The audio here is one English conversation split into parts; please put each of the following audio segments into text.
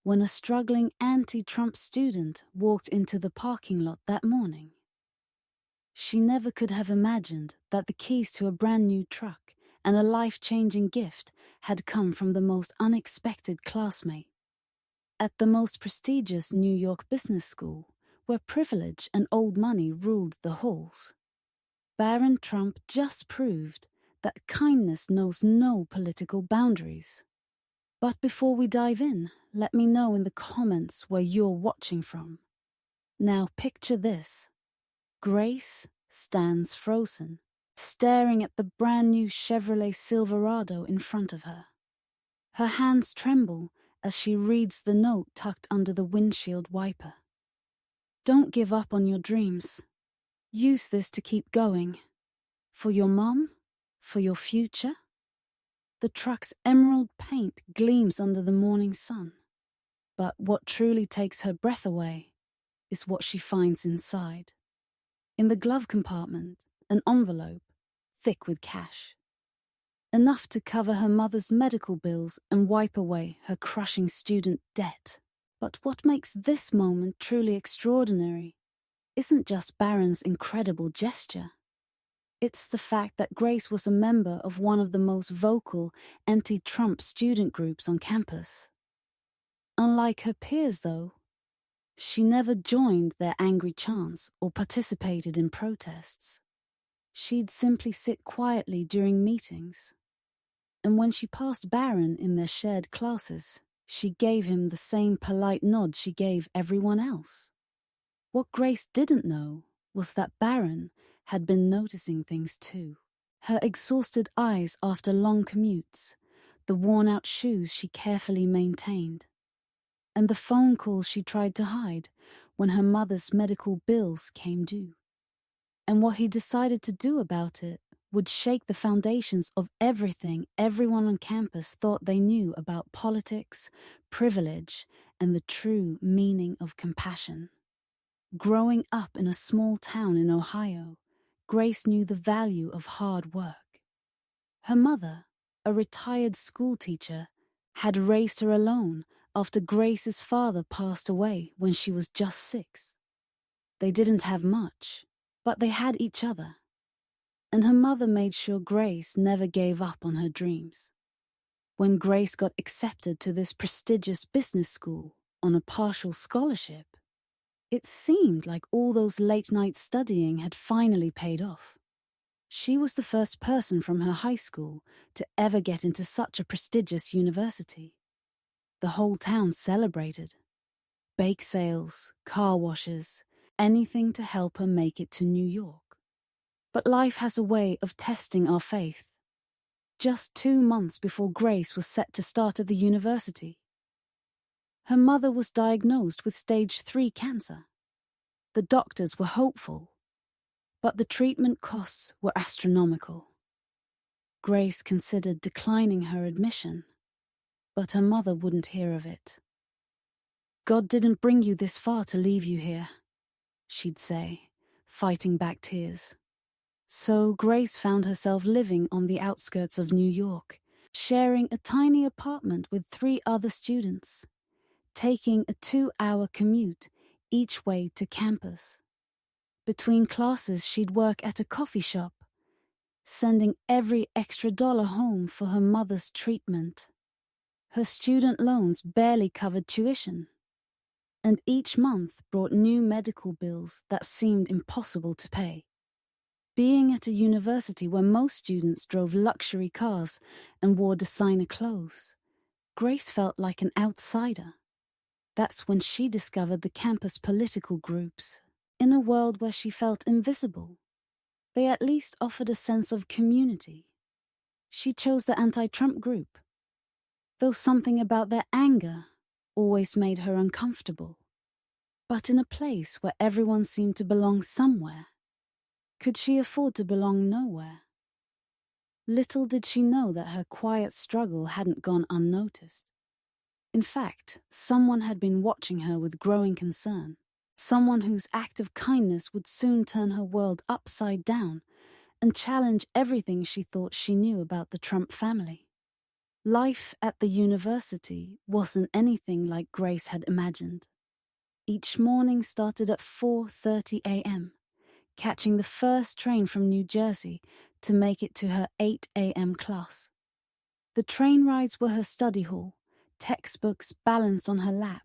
when a struggling anti-Trump student walked into the parking lot that morning. She never could have imagined that the keys to a brand new truck and a life-changing gift had come from the most unexpected classmate. At the most prestigious New York business school, where privilege and old money ruled the halls, Barron Trump just proved that kindness knows no political boundaries. But before we dive in, let me know in the comments where you're watching from. Now picture this. Grace stands frozen, staring at the brand new Chevrolet Silverado in front of her. Her hands tremble as she reads the note tucked under the windshield wiper. Don't give up on your dreams. Use this to keep going. For your mom, for your future. The truck's emerald paint gleams under the morning sun. But what truly takes her breath away is what she finds inside. In the glove compartment, an envelope, thick with cash. Enough to cover her mother's medical bills and wipe away her crushing student debt. But what makes this moment truly extraordinary isn't just Barron's incredible gesture. It's the fact that Grace was a member of one of the most vocal anti-Trump student groups on campus. Unlike her peers, though, she never joined their angry chants or participated in protests. She'd simply sit quietly during meetings. And when she passed Barron in their shared classes, she gave him the same polite nod she gave everyone else. What Grace didn't know was that Barron had been noticing things too. Her exhausted eyes after long commutes, the worn-out shoes she carefully maintained, and the phone calls she tried to hide when her mother's medical bills came due. And what he decided to do about it would shake the foundations of everything everyone on campus thought they knew about politics, privilege, and the true meaning of compassion. Growing up in a small town in Ohio, Grace knew the value of hard work. Her mother, a retired school teacher, had raised her alone after Grace's father passed away when she was just 6. They didn't have much, but they had each other. And her mother made sure Grace never gave up on her dreams. When Grace got accepted to this prestigious business school on a partial scholarship, it seemed like all those late-night studying had finally paid off. She was the first person from her high school to ever get into such a prestigious university. The whole town celebrated. Bake sales, car washes, anything to help her make it to New York. But life has a way of testing our faith. Just 2 months before Grace was set to start at the university, her mother was diagnosed with stage 3 cancer. The doctors were hopeful, but the treatment costs were astronomical. Grace considered declining her admission, but her mother wouldn't hear of it. "God didn't bring you this far to leave you here," she'd say, fighting back tears. So Grace found herself living on the outskirts of New York, sharing a tiny apartment with 3 other students, taking a 2-hour commute each way to campus. Between classes, she'd work at a coffee shop, sending every extra dollar home for her mother's treatment. Her student loans barely covered tuition, and each month brought new medical bills that seemed impossible to pay. Being at a university where most students drove luxury cars and wore designer clothes, Grace felt like an outsider. That's when she discovered the campus political groups. In a world where she felt invisible, they at least offered a sense of community. She chose the anti-Trump group, though something about their anger always made her uncomfortable. But in a place where everyone seemed to belong somewhere, could she afford to belong nowhere? Little did she know that her quiet struggle hadn't gone unnoticed. In fact, someone had been watching her with growing concern. Someone whose act of kindness would soon turn her world upside down and challenge everything she thought she knew about the Trump family. Life at the university wasn't anything like Grace had imagined. Each morning started at 4:30 a.m., catching the first train from New Jersey to make it to her 8 a.m. class. The train rides were her study hall, textbooks balanced on her lap,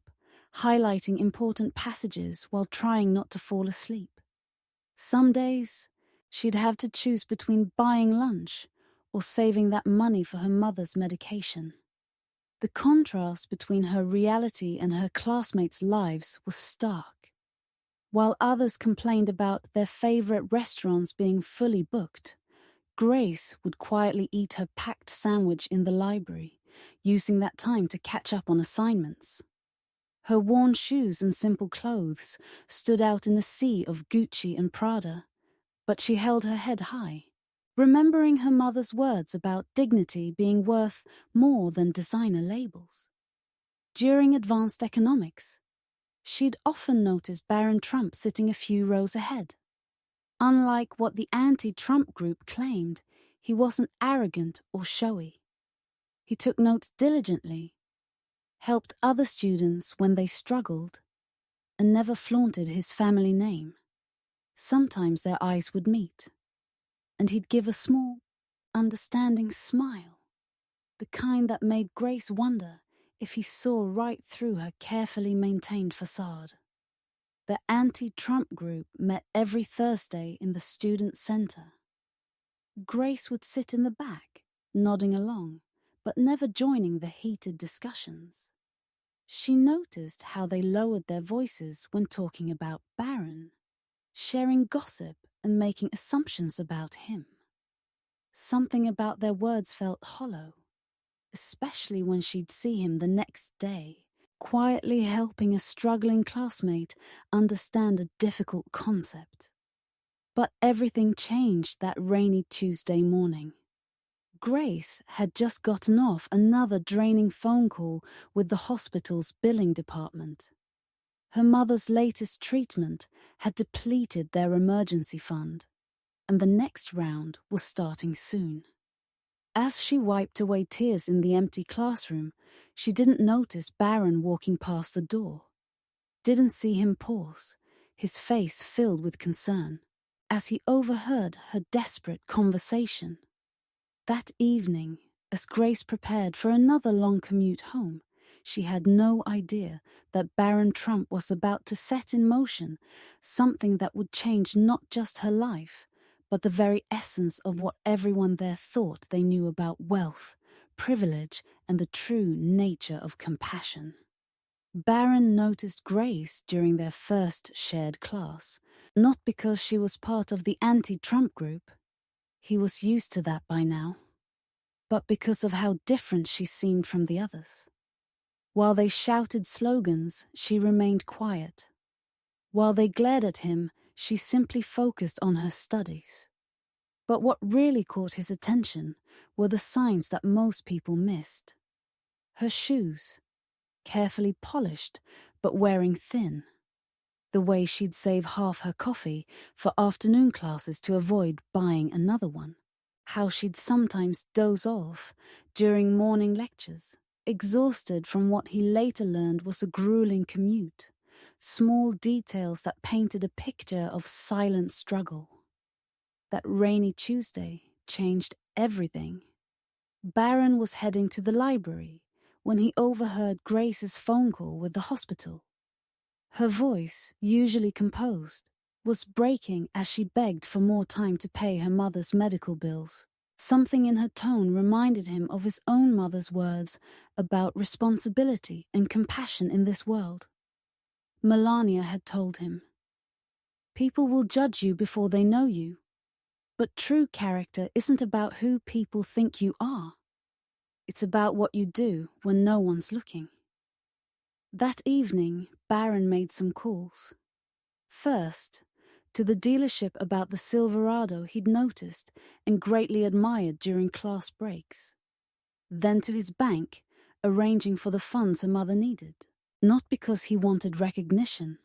highlighting important passages while trying not to fall asleep. Some days, she'd have to choose between buying lunch or saving that money for her mother's medication. The contrast between her reality and her classmates' lives was stark. While others complained about their favorite restaurants being fully booked, Grace would quietly eat her packed sandwich in the library, using that time to catch up on assignments. Her worn shoes and simple clothes stood out in a sea of Gucci and Prada, but she held her head high, remembering her mother's words about dignity being worth more than designer labels. During advanced economics, she'd often noticed Barron Trump sitting a few rows ahead. Unlike what the anti-Trump group claimed, he wasn't arrogant or showy. He took notes diligently, helped other students when they struggled, and never flaunted his family name. Sometimes their eyes would meet, and he'd give a small, understanding smile, the kind that made Grace wonder if he saw right through her carefully maintained facade. The anti-Trump group met every Thursday in the student center. Grace would sit in the back, nodding along, but never joining the heated discussions. She noticed how they lowered their voices when talking about Barron, sharing gossip and making assumptions about him. Something about their words felt hollow, especially when she'd see him the next day, quietly helping a struggling classmate understand a difficult concept. But everything changed that rainy Tuesday morning. Grace had just gotten off another draining phone call with the hospital's billing department. Her mother's latest treatment had depleted their emergency fund, and the next round was starting soon. As she wiped away tears in the empty classroom, she didn't notice Barron walking past the door. Didn't see him pause, his face filled with concern, as he overheard her desperate conversation. That evening, as Grace prepared for another long commute home, she had no idea that Barron Trump was about to set in motion something that would change not just her life, but the very essence of what everyone there thought they knew about wealth, privilege, and the true nature of compassion. Barron noticed Grace during their first shared class, not because she was part of the anti-Trump group. He was used to that by now, but because of how different she seemed from the others. While they shouted slogans, she remained quiet. While they glared at him, she simply focused on her studies. But what really caught his attention were the signs that most people missed. Her shoes, carefully polished but wearing thin. The way she'd save half her coffee for afternoon classes to avoid buying another one. How she'd sometimes doze off during morning lectures, exhausted from what he later learned was a grueling commute. Small details that painted a picture of silent struggle. That rainy Tuesday changed everything. Barron was heading to the library when he overheard Grace's phone call with the hospital. Her voice, usually composed, was breaking as she begged for more time to pay her mother's medical bills. Something in her tone reminded him of his own mother's words about responsibility and compassion in this world. Melania had told him, "People will judge you before they know you, but true character isn't about who people think you are. It's about what you do when no one's looking." That evening, Barron made some calls. First, to the dealership about the Silverado he'd noticed and greatly admired during class breaks. Then to his bank, arranging for the funds her mother needed. Not because he wanted recognition.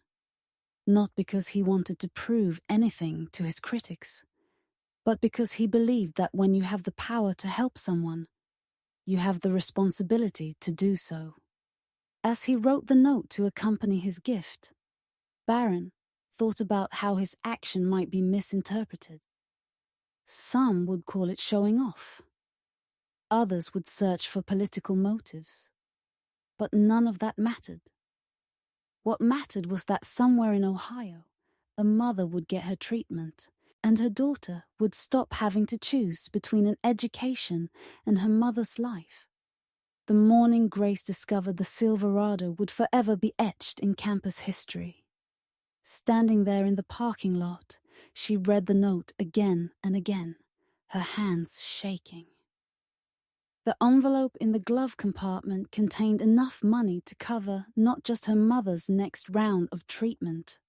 Not because he wanted to prove anything to his critics. But because he believed that when you have the power to help someone, You have the responsibility to do so. As he wrote the note to accompany his gift, Barron thought about how his action might be misinterpreted. Some would call it showing off. Others would search for political motives. But none of that mattered. What mattered was that somewhere in Ohio, a mother would get her treatment, and her daughter would stop having to choose between an education and her mother's life. The morning Grace discovered the Silverado would forever be etched in campus history. Standing there in the parking lot, she read the note again and again, her hands shaking. The envelope in the glove compartment contained enough money to cover not just her mother's next round of treatment,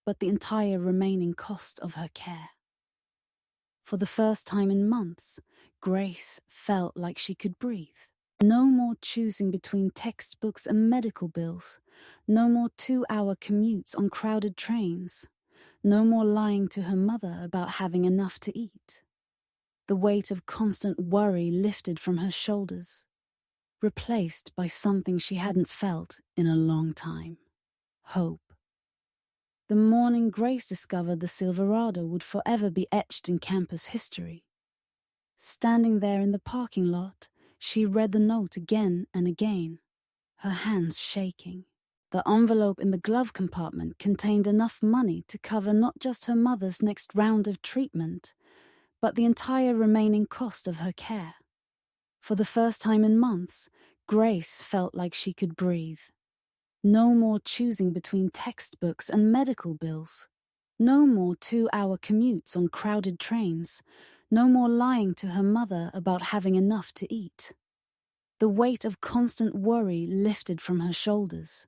but the entire remaining cost of her care. For the first time in months, Grace felt like she could breathe. No more choosing between textbooks and medical bills. No more 2-hour commutes on crowded trains. No more lying to her mother about having enough to eat. The weight of constant worry lifted from her shoulders, replaced by something she hadn't felt in a long time: hope. The morning Grace discovered the Silverado would forever be etched in campus history. Standing there in the parking lot, she read the note again and again, her hands shaking. The envelope in the glove compartment contained enough money to cover not just her mother's next round of treatment, but the entire remaining cost of her care. For the first time in months, Grace felt like she could breathe. No more choosing between textbooks and medical bills. No more 2-hour commutes on crowded trains. No more lying to her mother about having enough to eat. The weight of constant worry lifted from her shoulders,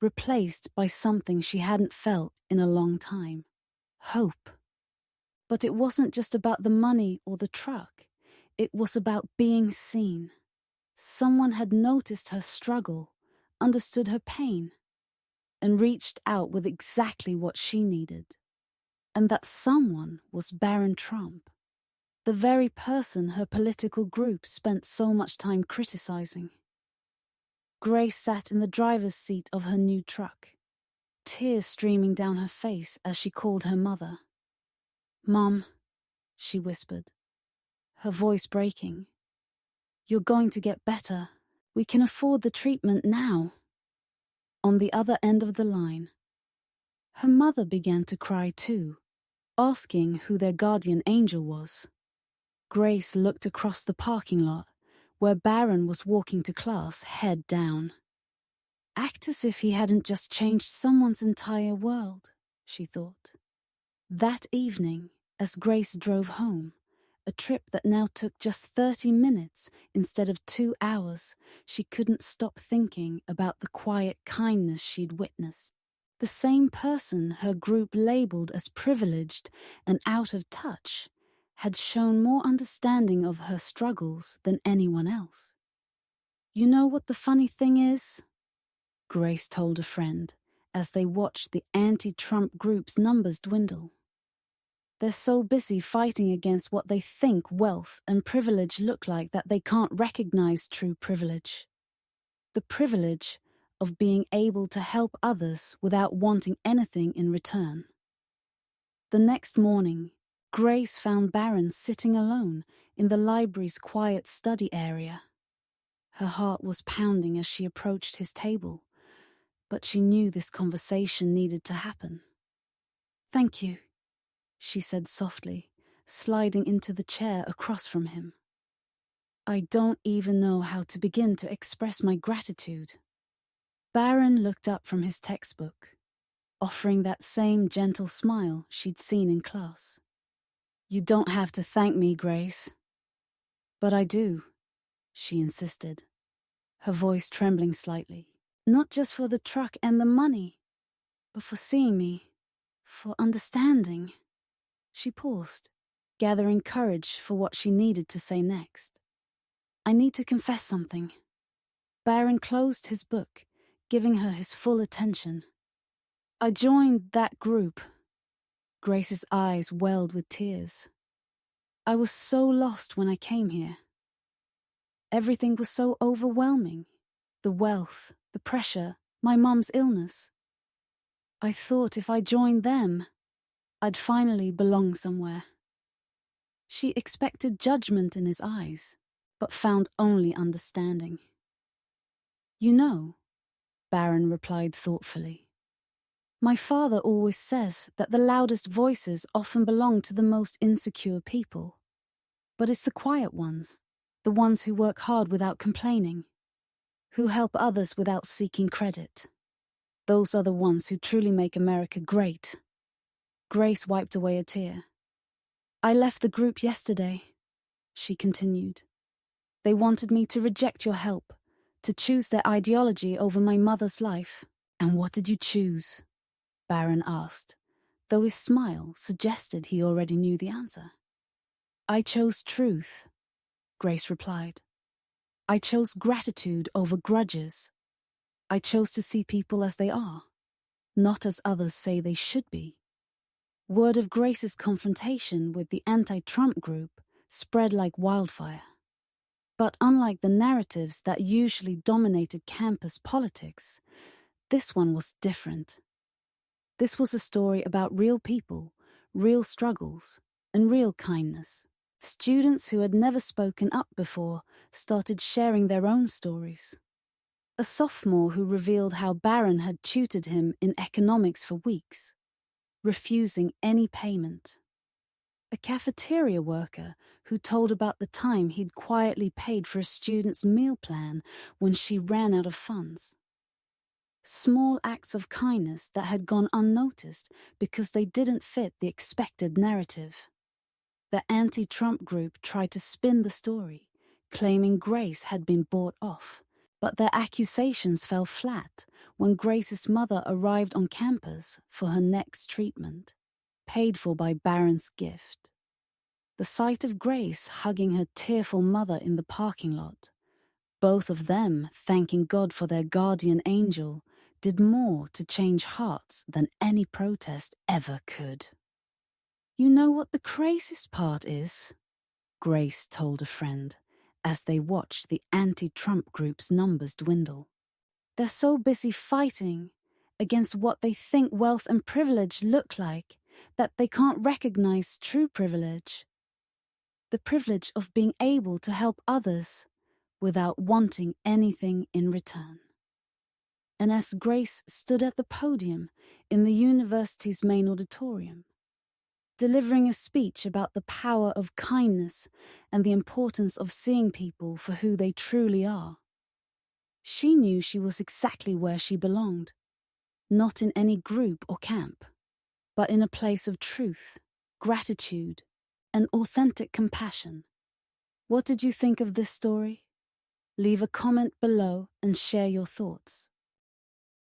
replaced by something she hadn't felt in a long time: hope. But it wasn't just about the money or the truck. It was about being seen. Someone had noticed her struggle, understood her pain, and reached out with exactly what she needed. And that someone was Barron Trump, the very person her political group spent so much time criticizing. Grace sat in the driver's seat of her new truck, tears streaming down her face as she called her mother. "Mom," she whispered, her voice breaking. "You're going to get better. We can afford the treatment now." On the other end of the line, her mother began to cry too, asking who their guardian angel was. Grace looked across the parking lot, where Barron was walking to class, head down. Act as if he hadn't just changed someone's entire world, she thought. That evening, as Grace drove home, a trip that now took just 30 minutes instead of 2 hours, she couldn't stop thinking about the quiet kindness she'd witnessed. The same person her group labeled as privileged and out of touch had shown more understanding of her struggles than anyone else. "You know what the funny thing is?" Grace told a friend as they watched the anti-Trump group's numbers dwindle. "They're so busy fighting against what they think wealth and privilege look like that they can't recognize true privilege. The privilege of being able to help others without wanting anything in return." The next morning, Grace found Barron sitting alone in the library's quiet study area. Her heart was pounding as she approached his table, but she knew this conversation needed to happen. "Thank you," she said softly, sliding into the chair across from him. "I don't even know how to begin to express my gratitude." Barron looked up from his textbook, offering that same gentle smile she'd seen in class. "You don't have to thank me, Grace." "But I do," she insisted, her voice trembling slightly. "Not just for the truck and the money, but for seeing me, for understanding." She paused, gathering courage for what she needed to say next. "I need to confess something." Barron closed his book, giving her his full attention. "I joined that group." Grace's eyes welled with tears. "I was so lost when I came here. Everything was so overwhelming. The wealth, the pressure, my mum's illness. I thought if I joined them, I'd finally belong somewhere. She expected judgment in his eyes, but found only understanding. You know, Barron replied thoughtfully, my father always says that the loudest voices often belong to the most insecure people. But it's the quiet ones, the ones who work hard without complaining, who help others without seeking credit. Those are the ones who truly make America great. Grace wiped away a tear. I left the group yesterday, she continued. They wanted me to reject your help, to choose their ideology over my mother's life. And what did you choose? Barron asked, though his smile suggested he already knew the answer. I chose truth, Grace replied. I chose gratitude over grudges. I chose to see people as they are, not as others say they should be. Word of Grace's confrontation with the anti-Trump group spread like wildfire. But unlike the narratives that usually dominated campus politics, this one was different. This was a story about real people, real struggles, and real kindness. Students who had never spoken up before started sharing their own stories. A sophomore who revealed how Barron had tutored him in economics for weeks, refusing any payment. A cafeteria worker who told about the time he'd quietly paid for a student's meal plan when she ran out of funds. Small acts of kindness that had gone unnoticed because they didn't fit the expected narrative. The anti-Trump group tried to spin the story, claiming Grace had been bought off, but their accusations fell flat when Grace's mother arrived on campus for her next treatment, paid for by Barron's gift. The sight of Grace hugging her tearful mother in the parking lot, both of them thanking God for their guardian angel, did more to change hearts than any protest ever could. You know what the craziest part is? Grace told a friend as they watched the anti-Trump group's numbers dwindle. They're so busy fighting against what they think wealth and privilege look like that they can't recognize true privilege. The privilege of being able to help others without wanting anything in return. And as Grace stood at the podium in the university's main auditorium, delivering a speech about the power of kindness and the importance of seeing people for who they truly are, she knew she was exactly where she belonged, not in any group or camp, but in a place of truth, gratitude, and authentic compassion. What did you think of this story? Leave a comment below and share your thoughts.